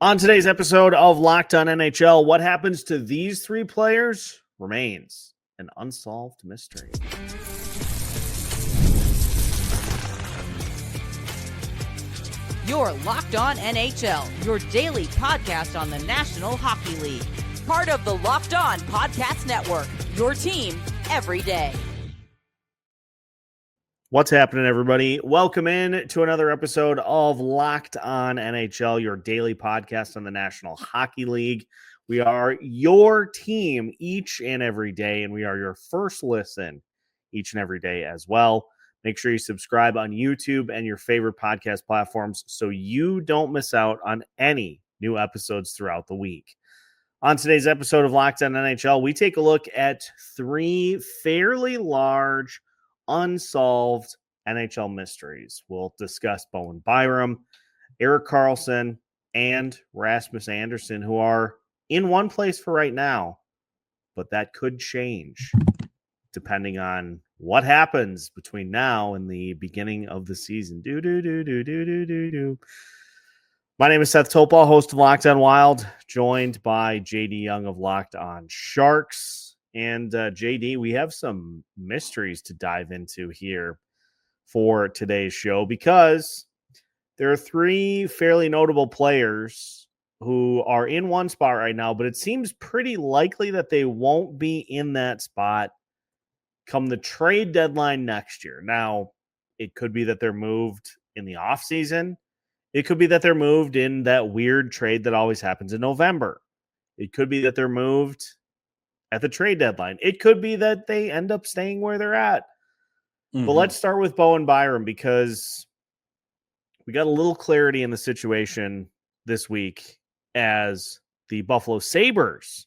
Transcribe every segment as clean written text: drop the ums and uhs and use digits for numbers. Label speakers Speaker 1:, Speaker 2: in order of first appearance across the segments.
Speaker 1: On today's episode of Locked On NHL, what happens to these three players remains an unsolved mystery.
Speaker 2: You're Locked On NHL, your daily podcast on the National Hockey League. Part of the Locked On Podcast Network, your team every day.
Speaker 1: What's happening, everybody? Welcome in to another episode of Locked On NHL, your daily podcast on the National Hockey League. We are your team each and every day, and we are your first listen each and every day as well. Make sure you subscribe on YouTube and your favorite podcast platforms so you don't miss out on any new episodes throughout the week. On today's episode of Locked On NHL, we take a look at three fairly large unsolved NHL mysteries. We'll discuss Bowen Byram, Erik Karlsson, and Rasmus Andersson, who are in one place for right now, but that could change depending on what happens between now and the beginning of the season. My name is Seth Topal, host of Locked On Wild, joined by JD Young of Locked On Sharks. And JD, we have some mysteries to dive into here for today's show because there are three fairly notable players who are in one spot right now, but it seems pretty likely that they won't be in that spot come the trade deadline next year. Now, it could be that they're moved in the offseason. It could be that they're moved in that weird trade that always happens in November. It could be that they're moved at the trade deadline. It could be that they end up staying where they're at. But let's start with Bowen Byram because we got a little clarity in the situation this week as the Buffalo Sabres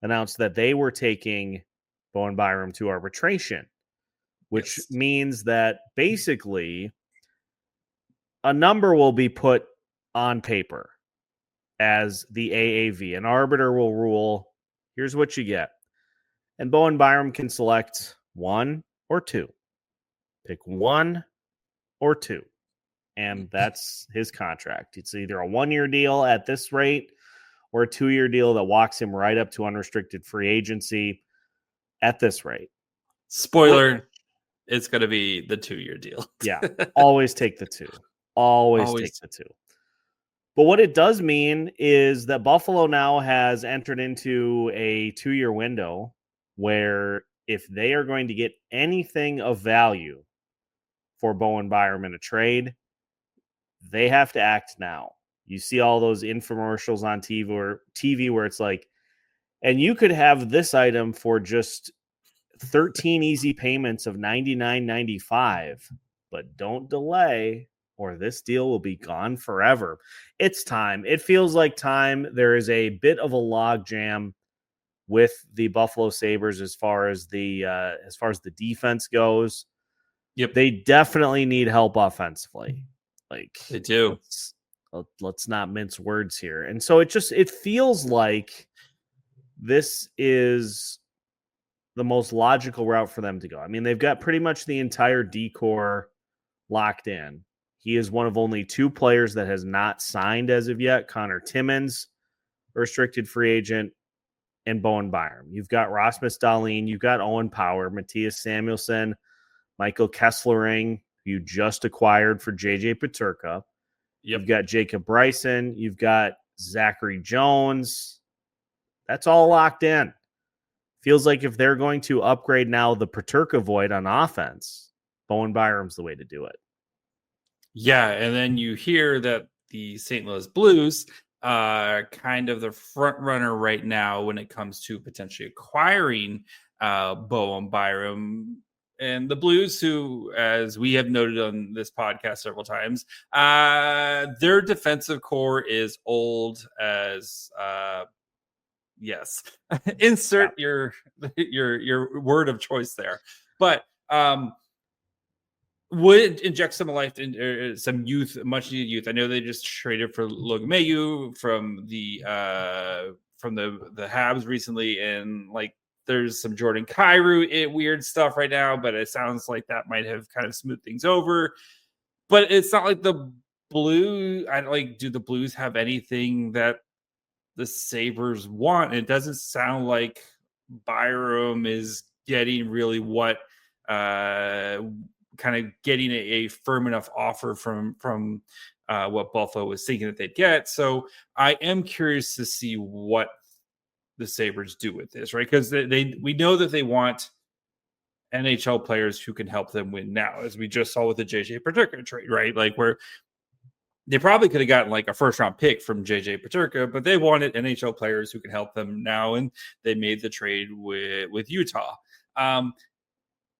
Speaker 1: announced that they were taking Bowen Byram to arbitration, which means that basically a number will be put on paper as the AAV. An arbiter will rule, here's what you get. And Bowen Byram can select one or two. Pick one or two. And that's his contract. It's either a 1-year deal at this rate or a 2-year deal that walks him right up to unrestricted free agency at this rate.
Speaker 3: Spoiler, it's going to be the 2-year deal.
Speaker 1: Yeah, always take the two. Always take the two. But what it does mean is that Buffalo now has entered into a 2-year window where if they are going to get anything of value for Bowen Byram in a trade, they have to act now. You see all those infomercials on TV where it's like, and you could have this item for just 13 easy payments of $99.95, but don't delay or this deal will be gone forever. It's time. It feels like time. There is a bit of a logjam with the Buffalo Sabres as far as the defense goes.
Speaker 3: Yep.
Speaker 1: They definitely need help offensively. Like
Speaker 3: they do.
Speaker 1: Let's not mince words here. And so it feels like this is the most logical route for them to go. I mean, they've got pretty much the entire D-core locked in. He is one of only two players that has not signed as of yet. Connor Timmins, a restricted free agent, and Bowen Byram. You've got Rasmus Dahlin, you've got Owen Power, Matthias Samuelsson, Michael Kesslering, who you just acquired for JJ Peterka. You've got Jacob Bryson, you've got Zachary Jones. That's all locked in. Feels like if they're going to upgrade now the Peterka void on offense, Bowen Byram's the way to do it.
Speaker 3: Yeah, and then you hear that the St. Louis Blues are kind of the front runner right now when it comes to potentially acquiring Bowen Byram. And the Blues, who, as we have noted on this podcast several times, their defensive core is old as yes. Insert your word of choice there. But would inject some life in some youth, much needed youth. I know they just traded for Logan Mailloux from the Habs recently, and like there's some Jordan Kyrou weird stuff right now, but it sounds like that might have kind of smoothed things over. But it's not like the do the Blues have anything that the Sabres want? It doesn't sound like Byram is getting really what kind of getting a firm enough offer from what Buffalo was thinking that they'd get. So I am curious to see what the Sabres do with this, right? Because we know that they want NHL players who can help them win now, as we just saw with the JJ Peterka trade, right? Like where they probably could have gotten like a first round pick from JJ Peterka, but they wanted NHL players who can help them now, and they made the trade with Utah.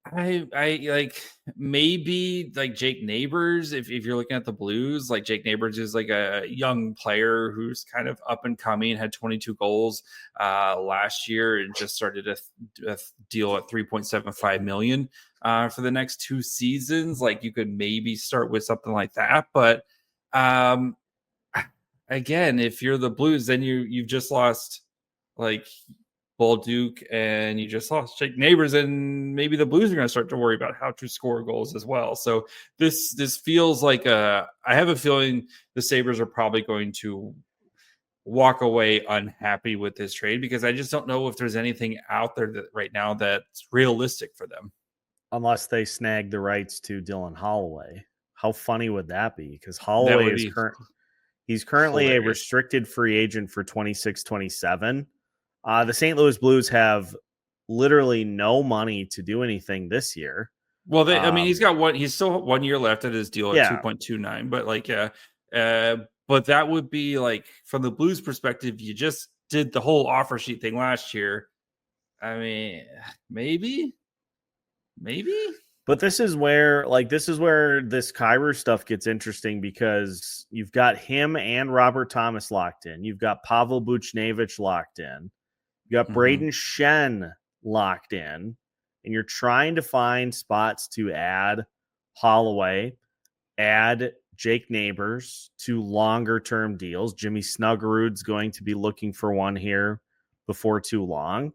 Speaker 3: I like maybe like Jake Neighbors. If you're looking at the Blues, like Jake Neighbors is like a young player who's kind of up and coming, had 22 goals last year, and just started a deal at $3.75 million for the next 2 seasons. Like you could maybe start with something like that, but again, if you're the Blues, then you've just lost like Bolduc, and you just lost Jake Neighbors, and maybe the Blues are going to start to worry about how to score goals as well. So this feels like I have a feeling the Sabres are probably going to walk away unhappy with this trade, because I just don't know if there's anything out there that right now that's realistic for them.
Speaker 1: Unless they snag the rights to Dylan Holloway. How funny would that be? Because Holloway is he's currently hilarious. A restricted free agent for 26-27. The St. Louis Blues have literally no money to do anything this year.
Speaker 3: Well, I mean, he's still 1 year left at his deal at 2.29, but like, but that would be like, from the Blues perspective, you just did the whole offer sheet thing last year. I mean, maybe.
Speaker 1: But this is where this Kyrou stuff gets interesting, because you've got him and Robert Thomas locked in. You've got Pavel Buchnevich locked in. You got Braden Shen locked in, and you're trying to find spots to add Holloway, add Jake Neighbors to longer-term deals. Jimmy Snuggerud's going to be looking for one here before too long.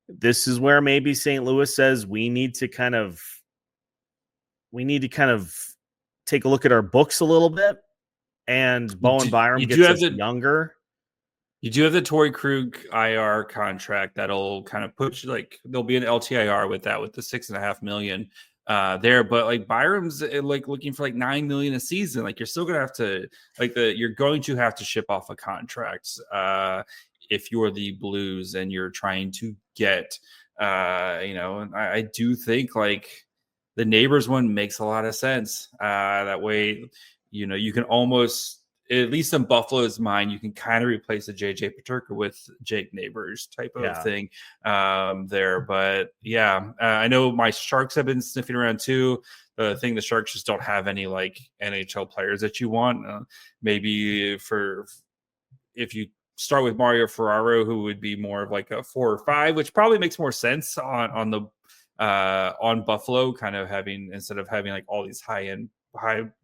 Speaker 1: This is where maybe St. Louis says we need to kind of take a look at our books a little bit, and Bowen Byram gets younger.
Speaker 3: You do have the Torrey Krug IR contract that'll kind of put you, like, there'll be an LTIR with that, with the $6.5 million there. But like Byram's like looking for like $9 million a season. Like you're still gonna have to you're going to have to ship off a contract if you're the Blues and you're trying to get and I do think like the Neighbors one makes a lot of sense. That way, you can almost, at least in Buffalo's mind, you can kind of replace the JJ Peterka with Jake Neighbors type of thing there. But I know my Sharks have been sniffing around too. The thing, the Sharks just don't have any like NHL players that you want. Maybe if you start with Mario Ferraro, who would be more of like a 4 or 5, which probably makes more sense on Buffalo, kind of having, instead of having like all these high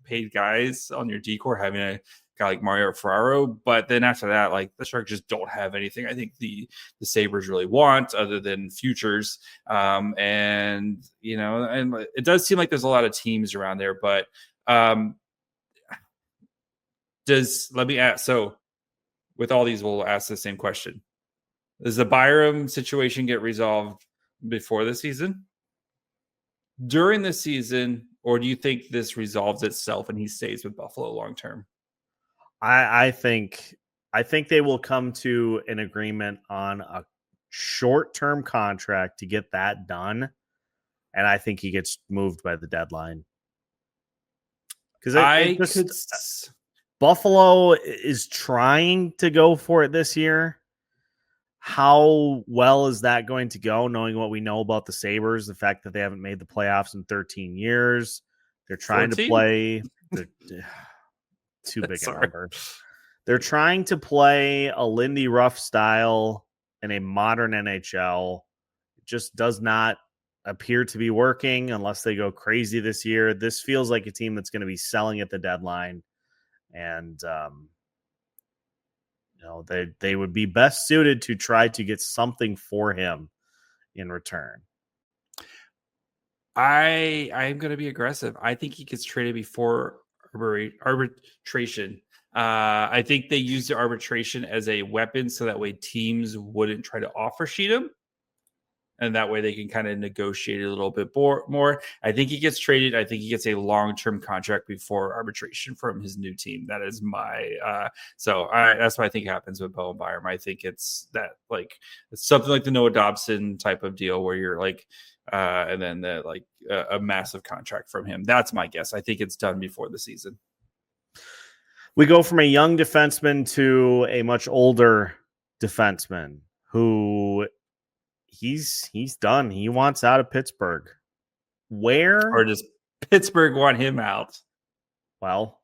Speaker 3: paid guys on your decor, having a guy like Mario Ferraro. But then after that, like the Sharks just don't have anything I think the Sabres really want other than futures. And it does seem like there's a lot of teams around there, but let me ask, so with all these, we'll ask the same question. Does the Byram situation get resolved before the season, during the season, or do you think this resolves itself and he stays with Buffalo long term?
Speaker 1: I think they will come to an agreement on a short-term contract to get that done, and I think he gets moved by the deadline. Because Buffalo is trying to go for it this year. How well is that going to go, knowing what we know about the Sabres, the fact that they haven't made the playoffs in 13 years? They're trying 14? To play too big a number. They're trying to play a Lindy Ruff style in a modern NHL. It just does not appear to be working unless they go crazy this year. This feels like a team that's going to be selling at the deadline, and they would be best suited to try to get something for him in return.
Speaker 3: I'm going to be aggressive. I think he gets traded before arbitration. I think they used the arbitration as a weapon so that way teams wouldn't try to offer sheet him. And that way they can kind of negotiate a little bit more. I think he gets traded. I think he gets a long-term contract before arbitration from his new team. That is my that's what I think happens with Bowen Byram. I think it's that it's something like the Noah Dobson type of deal where you're and then a massive contract from him. That's my guess. I think it's done before the season.
Speaker 1: We go from a young defenseman to a much older defenseman who he's done. He wants out of Pittsburgh. Where?
Speaker 3: Or does Pittsburgh want him out?
Speaker 1: Well,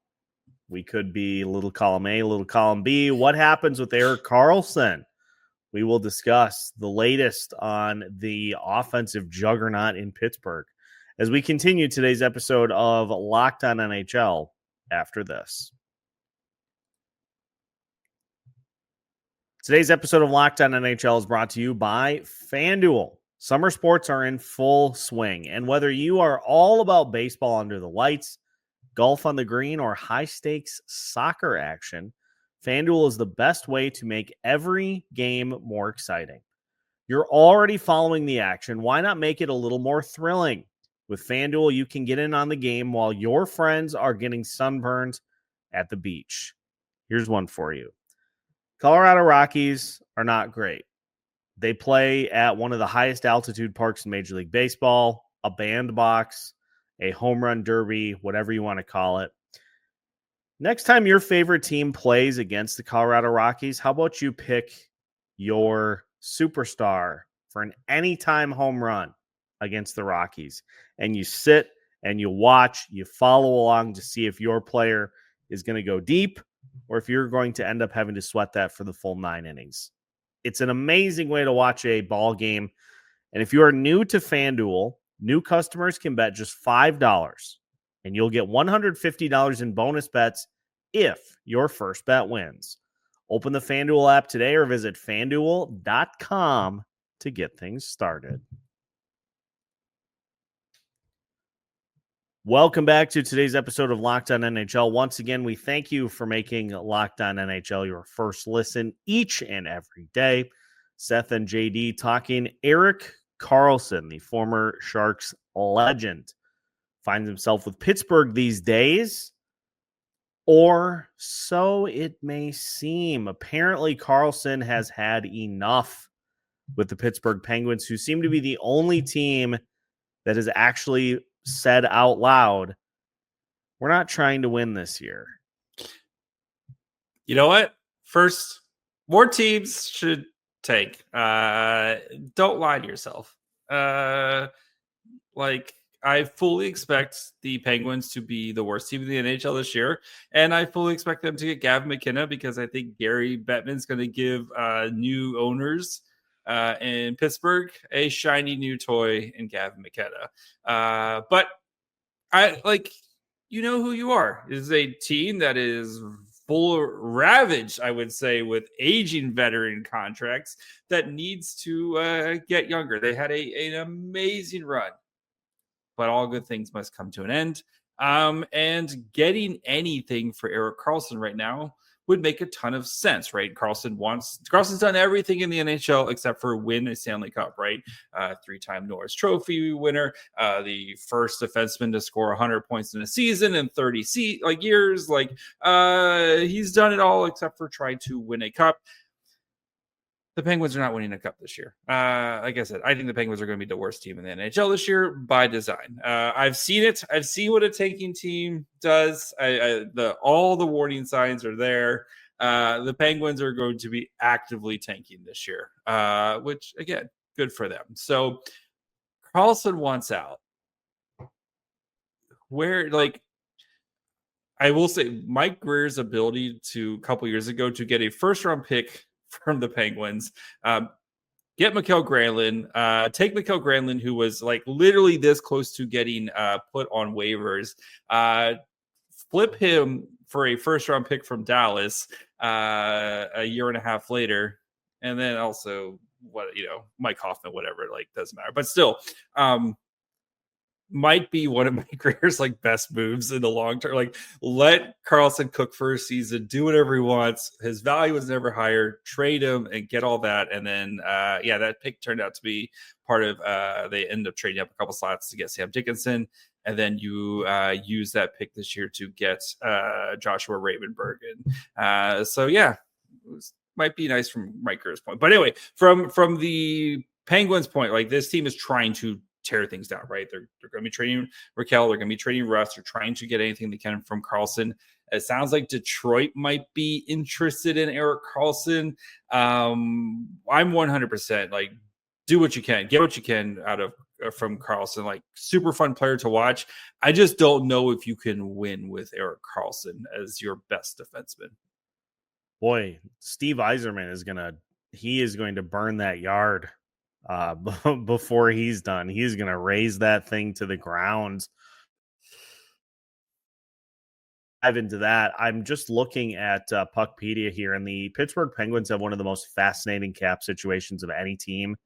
Speaker 1: we could be little column A, little column B. What happens with Erik Karlsson? We will discuss the latest on the offensive juggernaut in Pittsburgh as we continue today's episode of Locked On NHL after this. Today's episode of Locked On NHL is brought to you by FanDuel. Summer sports are in full swing, and whether you are all about baseball under the lights, golf on the green, or high-stakes soccer action, FanDuel is the best way to make every game more exciting. You're already following the action. Why not make it a little more thrilling? With FanDuel, you can get in on the game while your friends are getting sunburned at the beach. Here's one for you. Colorado Rockies are not great. They play at one of the highest altitude parks in Major League Baseball, a bandbox, a home run derby, whatever you want to call it. Next time your favorite team plays against the Colorado Rockies, how about you pick your superstar for an anytime home run against the Rockies? And you sit and you watch, you follow along to see if your player is going to go deep or if you're going to end up having to sweat that for the full 9 innings. It's an amazing way to watch a ball game. And if you are new to FanDuel, new customers can bet just $5 and you'll get $150 in bonus bets if your first bet wins. Open the FanDuel app today or visit FanDuel.com to get things started. Welcome back to today's episode of Locked On NHL. Once again, we thank you for making Locked On NHL your first listen each and every day. Seth and JD talking Erik Karlsson, the former Sharks legend, finds himself with Pittsburgh these days, or so it may seem. Apparently, Karlsson has had enough with the Pittsburgh Penguins, who seem to be the only team that has actually said out loud, we're not trying to win this year.
Speaker 3: You know what? First, more teams should tank. Don't lie to yourself. I fully expect the Penguins to be the worst team in the NHL this year, and I fully expect them to get Gavin McKenna because I think Gary Bettman's going to give new owners in Pittsburgh a shiny new toy in Gavin McKenna. But you know who you are. This is a team that is full of ravaged, I would say, with aging veteran contracts that needs to get younger. They had an amazing run, but all good things must come to an end. And getting anything for Erik Karlsson right now would make a ton of sense, right? Karlsson's done everything in the NHL except for win a Stanley Cup, right? 3-time Norris Trophy winner, the first defenseman to score 100 points in a season in 30 years. He's done it all except for try to win a cup. The Penguins are not winning a cup this year. Like I said, I think the Penguins are going to be the worst team in the NHL this year by design. I've seen it. I've seen what a tanking team does. All the warning signs are there. The Penguins are going to be actively tanking this year, which, again, good for them. So Karlsson wants out. I will say Mike Greer's ability to, a couple years ago, to get a first-round pick from the Penguins, get Mikael Granlund, take Mikael Granlund, who was literally this close to getting put on waivers, flip him for a first round pick from Dallas a year and a half later, and then also Mike Hoffman, whatever, doesn't matter, but still, might be one of my career's like best moves in the long term. Like, let Karlsson cook for a season, do whatever he wants. His value was never higher. Trade him and get all that. And then, that pick turned out to be part of. They end up trading up a couple slots to get Sam Dickinson, and then you use that pick this year to get Joshua Ravenberg. Might be nice from my career's point. But anyway, from the Penguins' point, like, this team is trying to tear things down, right? They're going to be trading Raquel. They're going to be trading Russ. They're trying to get anything they can from Karlsson. It sounds like Detroit might be interested in Erik Karlsson. I'm 100% like, do what you can, get what you can out of from Karlsson. Like, super fun player to watch. I just don't know if you can win with Erik Karlsson as your best defenseman.
Speaker 1: Boy, Steve Yzerman is going to burn that yard before he's done. He's going to raise that thing to the ground. Dive into that. I'm just looking at Puckpedia here, and the Pittsburgh Penguins have one of the most fascinating cap situations of any team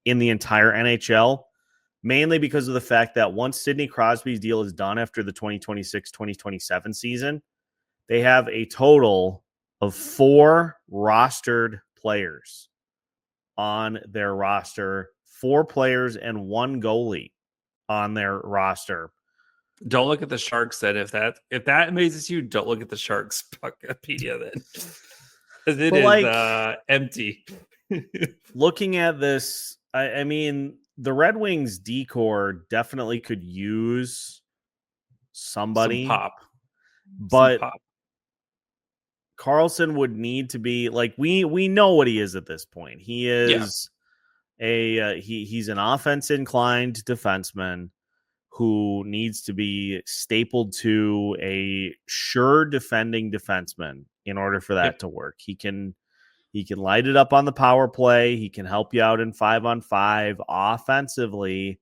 Speaker 1: in the entire NHL, mainly because of the fact that once Sidney Crosby's deal is done after the 2026-2027 season, they have a total of 4 rostered players on their roster, 4 players and 1 goalie on their roster.
Speaker 3: Don't look at the Sharks then. If that amazes you, don't look at the Sharks Puckpedia then. Because it is empty.
Speaker 1: Looking at this, I mean, the Red Wings decor definitely could use somebody.
Speaker 3: Some pop.
Speaker 1: But Karlsson would need to be like, we know what he is at this point. He is he's an offense inclined defenseman who needs to be stapled to a sure defending defenseman in order for that to work. He can light it up on the power play. He can help you out in 5-on-5 offensively,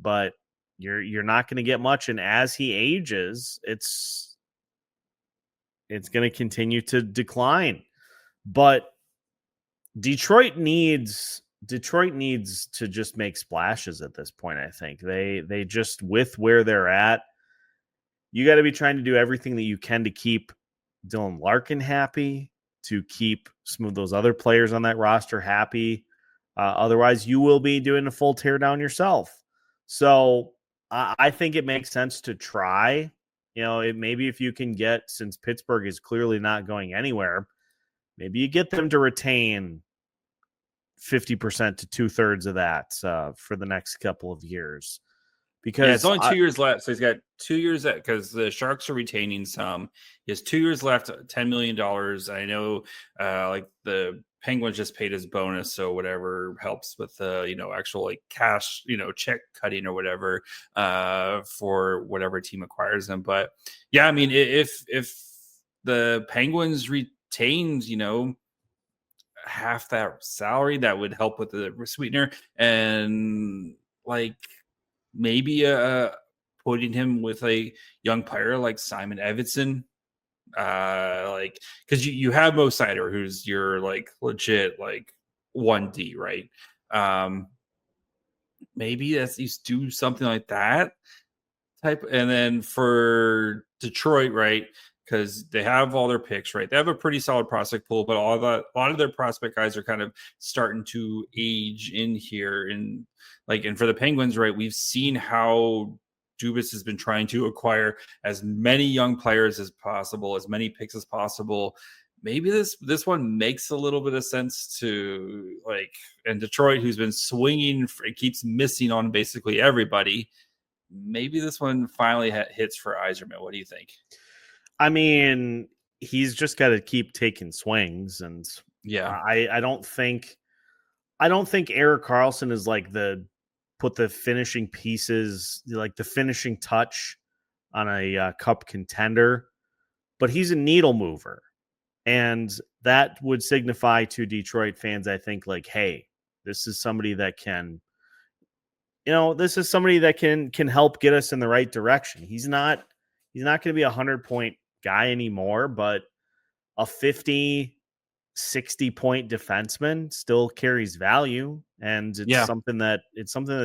Speaker 1: but you're not going to get much. And as he ages, it's going to continue to decline. But Detroit needs to just make splashes at this point. I think they just, with where they're at, you got to be trying to do everything that you can to keep Dylan Larkin happy, to keep some of those other players on that roster happy. Otherwise, you will be doing a full teardown yourself. So I think it makes sense to try. Maybe if you can get, since Pittsburgh is clearly not going anywhere, maybe you get them to retain 50% to 2/3 of that for the next couple of years. Because
Speaker 3: it's only 2 years left. So he's got 2 years because the Sharks are retaining some. He has 2 years left, $10 million. I know the Penguins just paid his bonus, so whatever helps with the actual like cash check cutting or whatever for whatever team acquires them. But yeah, I mean, if the Penguins retains half that salary, that would help with the sweetener, and like maybe putting him with a young player like Simon Edvinsson. Because you have Mo Seider, who's your like legit like 1D, right? Maybe you do something like that type. And then for Detroit, right? Because they have all their picks, right? They have a pretty solid prospect pool, but a lot of their prospect guys are kind of starting to age in here. And for the Penguins, right? We've seen how Dubas has been trying to acquire as many young players as possible, as many picks as possible. Maybe this one makes a little bit of sense to and Detroit, who's been swinging, it keeps missing on basically everybody. Maybe this one finally hits for Yzerman. What do you think?
Speaker 1: I mean, he's just got to keep taking swings, and I don't think Erik Karlsson is put the finishing pieces, like the finishing touch on a cup contender, but he's a needle mover. And that would signify to Detroit fans, I think, hey, this is somebody that can, can help get us in the right direction. He's not going to be 100-point guy anymore, but a 50, 60-point defenseman still carries value, and it's something that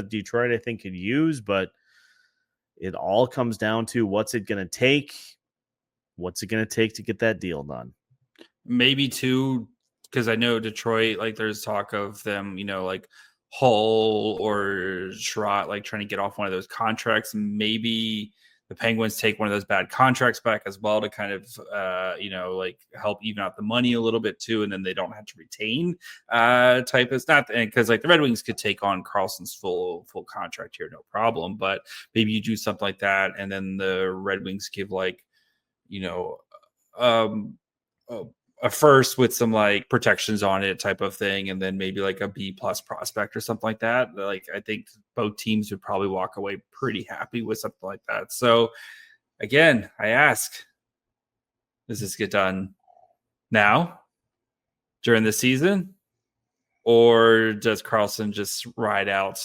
Speaker 1: Detroit, I think, could use. But it all comes down to what's it going to take? What's it going to take to get that deal done?
Speaker 3: Maybe too, because I know Detroit, like there's talk of them, like Hull or Sherratt, like trying to get off one of those contracts. Maybe the Penguins take one of those bad contracts back as well to kind of, like help even out the money a little bit too. And then they don't have to retain type. It's not because like the Red Wings could take on Karlsson's full contract here, no problem. But maybe you do something like that. And then the Red Wings give like, a first with some like protections on it type of thing, and then maybe like a B+ prospect or something like that. Like I think both teams would probably walk away pretty happy with something like that. So again, I ask, does this get done now during the season, or does Karlsson just ride out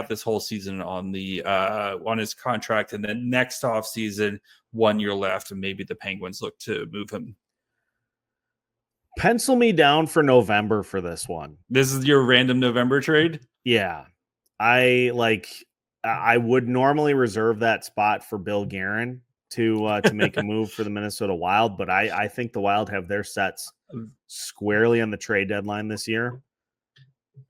Speaker 3: this whole season on the on his contract, and then next off season, 1 year left, and maybe the Penguins look to move him?
Speaker 1: Pencil me down for November for this one.
Speaker 3: This is your random November trade?
Speaker 1: Yeah. I would normally reserve that spot for Bill Guerin to make a move for the Minnesota Wild, but I think the Wild have their sets squarely on the trade deadline this year.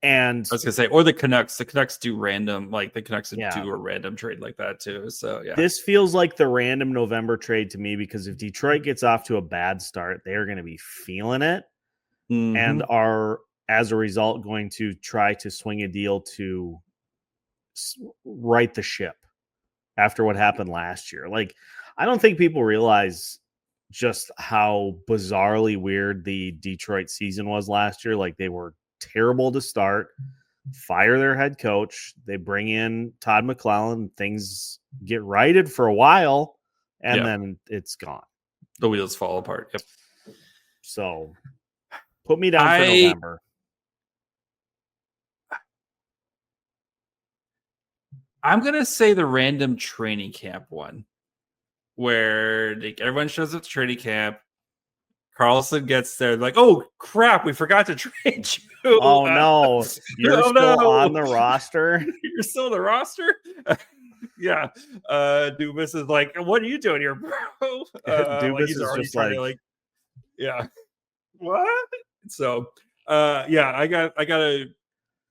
Speaker 1: And
Speaker 3: I was gonna say, or the Canucks. The Canucks do random, like the Canucks do a random trade like that too. So yeah,
Speaker 1: this feels like the random November trade to me, because if Detroit gets off to a bad start, they're going to be feeling it and are, as a result, going to try to swing a deal to right the ship after what happened last year. Like, I don't think people realize just how bizarrely weird the Detroit season was last year. Like, they were terrible to start, fire their head coach, they bring in Todd McClellan, things get righted for a while, and then it's gone.
Speaker 3: The wheels fall apart. Yep.
Speaker 1: So put me down for November.
Speaker 3: I'm going to say the random training camp one, where everyone shows up to training camp. Karlsson gets there, like, oh crap, we forgot to trade you.
Speaker 1: Oh no, you're still on the roster.
Speaker 3: You're still on the roster. Yeah. Dubas is like, what are you doing here, bro?
Speaker 1: Dubas is just like,
Speaker 3: yeah, what? So, I got a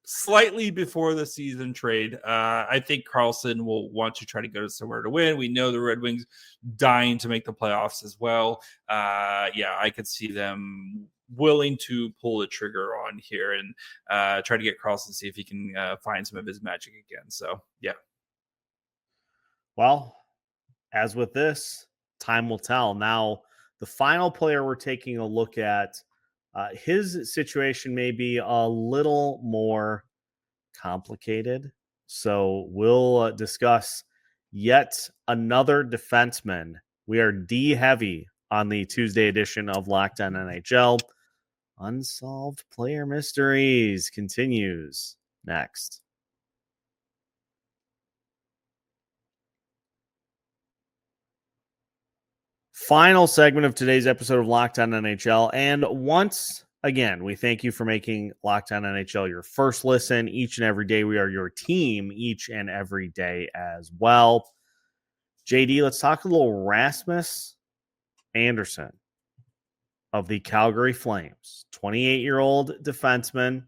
Speaker 3: slightly before the season trade. I think Karlsson will want to try to go to somewhere to win. We know the Red Wings dying to make the playoffs as well. I could see them willing to pull the trigger on here and try to get Karlsson, see if he can find some of his magic again. So, yeah.
Speaker 1: Well, as with this, time will tell. Now, the final player we're taking a look at, his situation may be a little more complicated. So we'll discuss yet another defenseman. We are D heavy on the Tuesday edition of Locked On NHL. Unsolved Player Mysteries continues next. Final segment of today's episode of Locked On NHL. And once again, we thank you for making Locked On NHL your first listen each and every day. We are your team each and every day as well. JD, let's talk a little Rasmus Andersson of the Calgary Flames, 28-year-old defenseman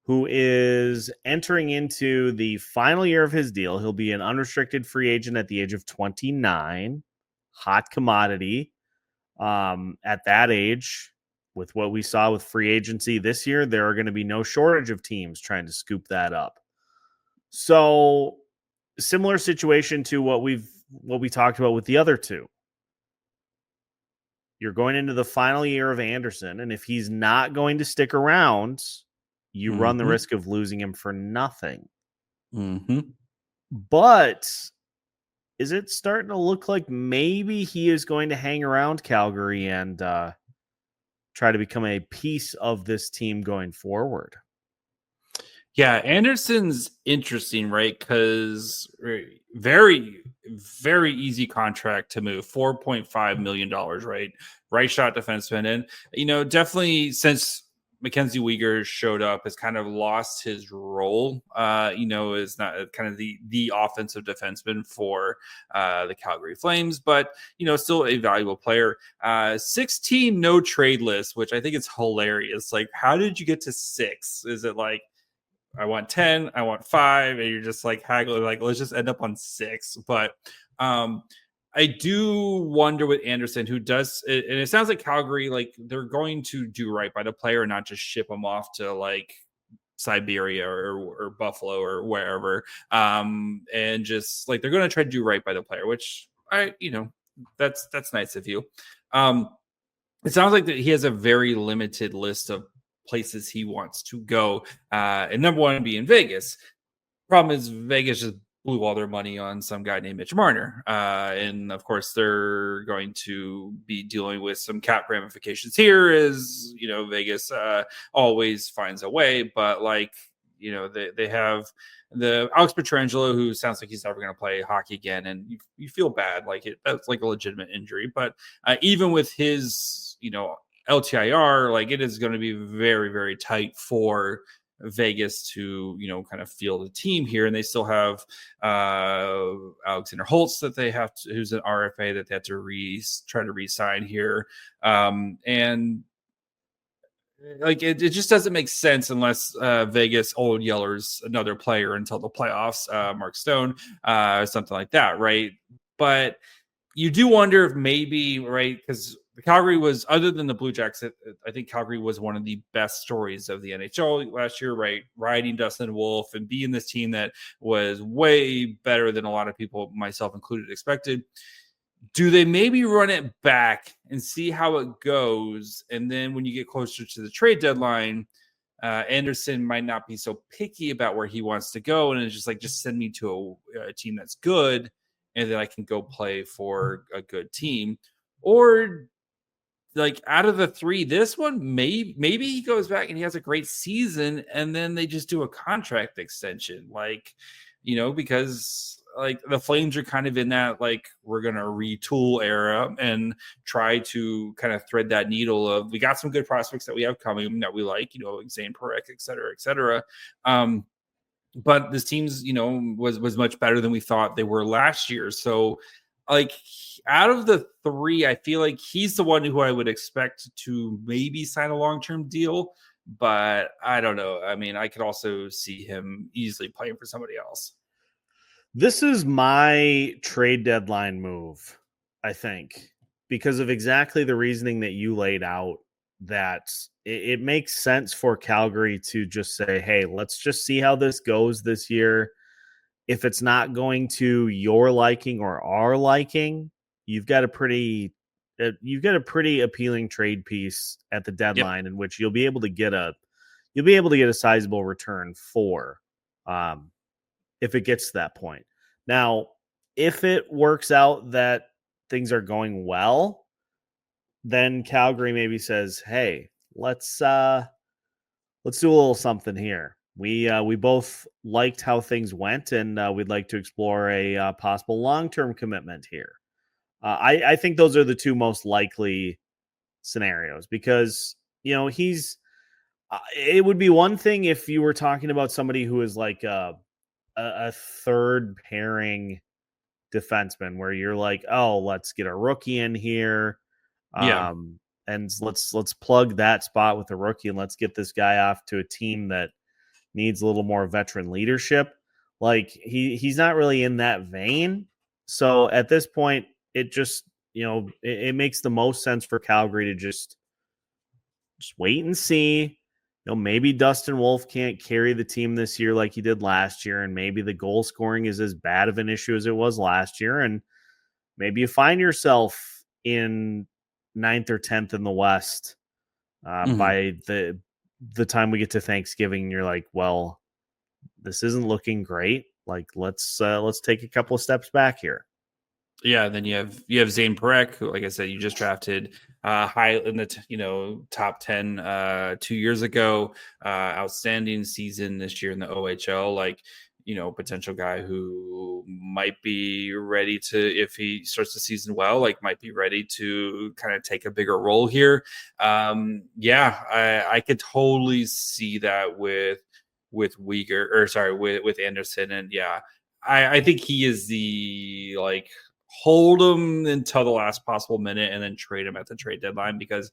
Speaker 1: who is entering into the final year of his deal. He'll be an unrestricted free agent at the age of 29. Hot commodity at that age. With what we saw with free agency this year, there are going to be no shortage of teams trying to scoop that up. So similar situation to what we talked about with the other two. You're going into the final year of Andersson, and if he's not going to stick around, you run the risk of losing him for nothing. But is it starting to look like maybe he is going to hang around Calgary and try to become a piece of this team going forward?
Speaker 3: Yeah, Anderson's interesting, right? Because very, very easy contract to move, $4.5 million, right? Right shot defenseman. And, definitely since Mackenzie Weegar showed up, has kind of lost his role, is not kind of the offensive defenseman for the Calgary Flames, but, still a valuable player. 16 no trade list, which I think is hilarious. Like, how did you get to 6? Is it like, I want 10, I want 5, and you're just like haggling, like, let's just end up on 6. But I do wonder with Andersson, who does, and it sounds like Calgary, like, they're going to do right by the player and not just ship him off to like Siberia or Buffalo or wherever. And just like, they're going to try to do right by the player, which that's nice of you. It sounds like that he has a very limited list of places he wants to go. And number one being Vegas. Problem is Vegas just blew all their money on some guy named Mitch Marner. And of course they're going to be dealing with some cap ramifications here as, Vegas always finds a way, but like, they have the Alex Pietrangelo, who sounds like he's never going to play hockey again. And you feel bad. Like that's like a legitimate injury, but even with his, LTIR, like it is going to be very, very tight for Vegas to, kind of field the team here. And they still have Alexander Holtz that they have to, who's an RFA that they have to try to re-sign here. And like it just doesn't make sense unless Vegas Old Yellers another player until the playoffs, Mark Stone, something like that, right? But you do wonder if maybe, right, because Calgary was, other than the Blue Jackets, I think Calgary was one of the best stories of the NHL last year, right? Riding Dustin Wolf and being this team that was way better than a lot of people, myself included, expected. Do they maybe run it back and see how it goes? And then when you get closer to the trade deadline, Andersson might not be so picky about where he wants to go. And it's just like, just send me to a team that's good, and then I can go play for a good team. Or like out of the 3, this one, maybe he goes back and he has a great season and then they just do a contract extension. Like, because like the Flames are kind of in that, like, we're going to retool era and try to kind of thread that needle of, we got some good prospects that we have coming that we like, Zane Parekh, et cetera, et cetera. But this team's, was much better than we thought they were last year. So like out of the 3, I feel like he's the one who I would expect to maybe sign a long-term deal, but I don't know. I mean, I could also see him easily playing for somebody else.
Speaker 1: This is my trade deadline move, I think, because of exactly the reasoning that you laid out, that it makes sense for Calgary to just say, hey, let's just see how this goes this year. If it's not going to your liking or our liking, you've got a pretty appealing trade piece at the deadline, in which you'll be able to get a sizable return for, if it gets to that point. Now, if it works out that things are going well, then Calgary maybe says, hey, let's do a little something here. We both liked how things went, and we'd like to explore a possible long-term commitment here. I think those are the 2 most likely scenarios, because, it would be one thing if you were talking about somebody who is like a third pairing defenseman, where you're like, oh, let's get a rookie in here. And let's plug that spot with a rookie, and let's get this guy off to a team that needs a little more veteran leadership. Like he's not really in that vein. So at this point, it just, it makes the most sense for Calgary to just wait and see. Maybe Dustin Wolf can't carry the team this year like he did last year, and maybe the goal scoring is as bad of an issue as it was last year, and maybe you find yourself in 9th or 10th in the West by the time we get to Thanksgiving. You're like, well, this isn't looking great. Like, let's take a couple of steps back here.
Speaker 3: Yeah, then you have Zane Parekh, who, like I said, you just drafted high in the top 10 2 years ago. Outstanding season this year in the OHL. Like, potential guy who might be ready to, if he starts the season well, like might be ready to kind of take a bigger role here. I could totally see that with with Anderson. And I think he is the hold him until the last possible minute and then trade him at the trade deadline, because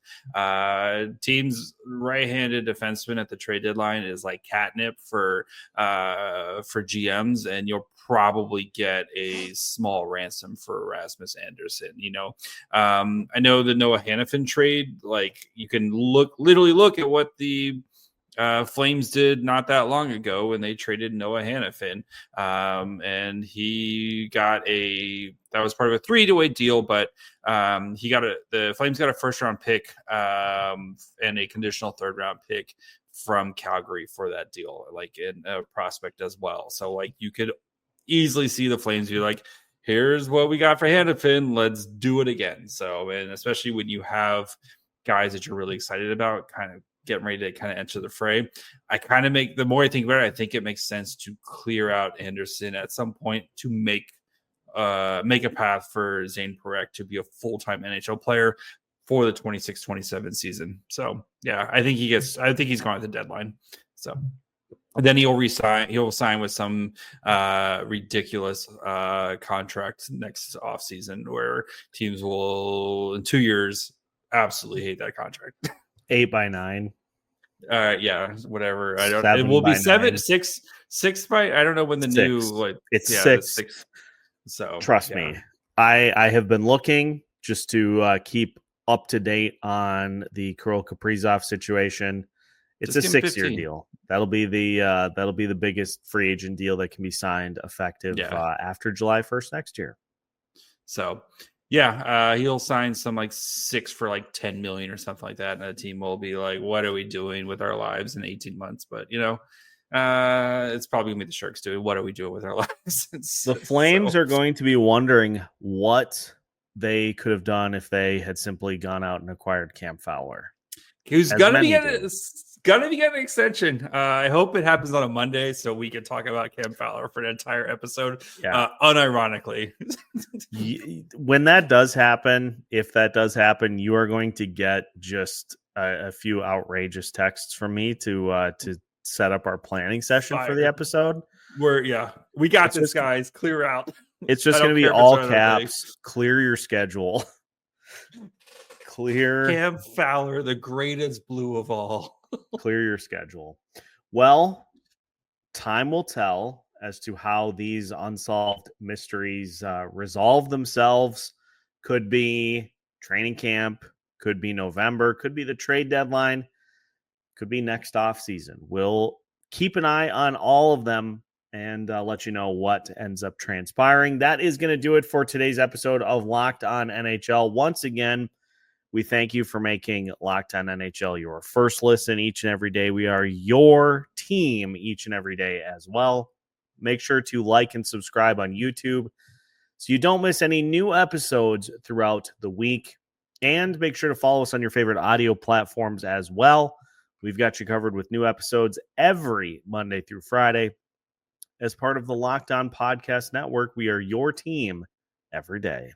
Speaker 3: teams right-handed defenseman at the trade deadline is like catnip for GMs, and you'll probably get a small ransom for Rasmus Andersson. I know the Noah Hannafin trade, you can literally look at what the Flames did not that long ago when they traded Noah Hannafin, and he got that was part of a 3-way deal, but the Flames got a first-round pick and a conditional third-round pick from Calgary for that deal, in a prospect as well. So you could easily see the Flames be like, here's what we got for Hannafin, let's do it again. So, and especially when you have guys that you're really excited about kind of getting ready to kind of enter the fray, the more I think about it, I think it makes sense to clear out Anderson at some point to make a path for Zane Parekh to be a full-time NHL player for the 26-27 season. So I think he's gone at the deadline. So then he'll sign with some ridiculous contract next offseason, where teams will in 2 years absolutely hate that contract.
Speaker 1: 8x9.
Speaker 3: Whatever. I don't. It will be 7, 6 by. I don't know when the
Speaker 1: 6.
Speaker 3: new
Speaker 1: It's 6.
Speaker 3: So
Speaker 1: trust me, I have been looking just to keep up to date on the Kirill Kaprizov situation. It's a 6-year deal. That'll be the biggest free agent deal that can be signed effective after July 1st next year.
Speaker 3: So. He'll sign some 6 for 10 million or something like that, and the team will be like, "What are we doing with our lives in 18 months?" But it's probably gonna be the Sharks doing. What are we doing with our lives?
Speaker 1: The Flames are going to be wondering what they could have done if they had simply gone out and acquired Cam Fowler.
Speaker 3: Who's gonna be getting an extension. I hope it happens on a Monday so we can talk about Cam Fowler for an entire episode. Unironically.
Speaker 1: When that does happen, if that does happen, you are going to get just a few outrageous texts from me to set up our planning session for the episode.
Speaker 3: We got this, guys. Clear out.
Speaker 1: It's just going to be all caps. Clear your schedule. Clear
Speaker 3: Cam Fowler, the greatest blue of all.
Speaker 1: Clear your schedule. Well, time will tell as to how these unsolved mysteries resolve themselves. Could be training camp, could be November, could be the trade deadline, could be next off season. We'll keep an eye on all of them and let you know what ends up transpiring. That is going to do it for today's episode of Locked On NHL. Once again, we thank you for making Locked On NHL your first listen each and every day. We are your team each and every day as well. Make sure to like and subscribe on YouTube so you don't miss any new episodes throughout the week. And make sure to follow us on your favorite audio platforms as well. We've got you covered with new episodes every Monday through Friday. As part of the Locked On Podcast Network, we are your team every day.